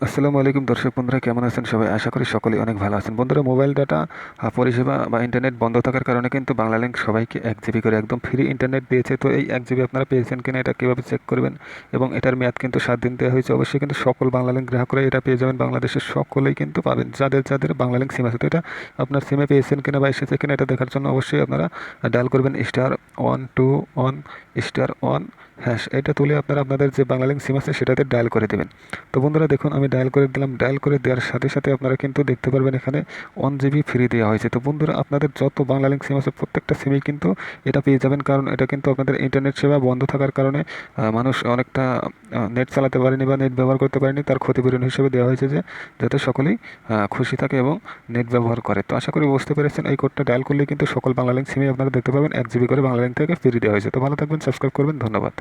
আসসালামু আলাইকুম দর্শক বন্ধুরা, কেমন আছেন সবাই? আশা করি সকলেই অনেক ভালো আছেন। বন্ধুরা, মোবাইল ডাটা পরিষেবা বা ইন্টারনেট বন্ধ থাকার কারণে কিন্তু বাংলালিংক সবাইকে 1 জিবি করে একদম ফ্রি ইন্টারনেট দিয়েছে। তো এই 1 জিবি আপনারা পেয়েছেন কিনা এটা কীভাবে চেক করবেন? এবং এটার মেয়াদ কিন্তু 7 দিন দেওয়া হয়েছে। অবশ্যই কিন্তু সকল বাংলালিংক গ্রাহকরা এটা পেয়ে যাবেন, বাংলাদেশের সকলেই কিন্তু পাবেন, যাদের যাদের বাংলালিংক সিম আছে। তো এটা আপনার সিমে পেয়েছেন কিনা বা এসেছে কিনা এটা দেখার জন্য অবশ্যই আপনারা ডায়াল করবেন *121*1 এটা তুলে আপনারা আপনাদের যে বাংলালিংক সিম আছে সেটাতে ডায়াল করে দেবেন। তো বন্ধুরা দেখুন, আমি ডায়াল করে দিলাম। ডায়াল করে দেওয়ার সাথে সাথে আপনারা কিন্তু দেখতে পারবেন এখানে 1 জিবি ফ্রি দেওয়া হয়েছে। তো বন্ধুরা, আপনাদের যত বাংলালিংক সিম আছে প্রত্যেকটা সিমেই কিন্তু এটা পেয়ে যাবেন, কারণ এটা কিন্তু আপনাদের ইন্টারনেট সেবা বন্ধ থাকার কারণে মানুষ অনেকটা নেট চালাতে পারেনি বা নেট ব্যবহার করতে পারেনি, তার ক্ষতিপূরণ হিসেবে দেওয়া হয়েছে, যে যাতে সকলেই খুশি থাকে এবং নেট ব্যবহার করে। তো আশা করি বুঝতে পেরেছেন, এই কোডটা ডায়াল করলে কিন্তু সকল বাংলালিংক সিমে আপনারা দেখতে পাবেন 1 জিবি করে বাংলালিংক থেকে ফ্রি দেওয়া হয়েছে। তো ভালো থাকবেন, সাবস্ক্রাইব করবেন, ধন্যবাদ।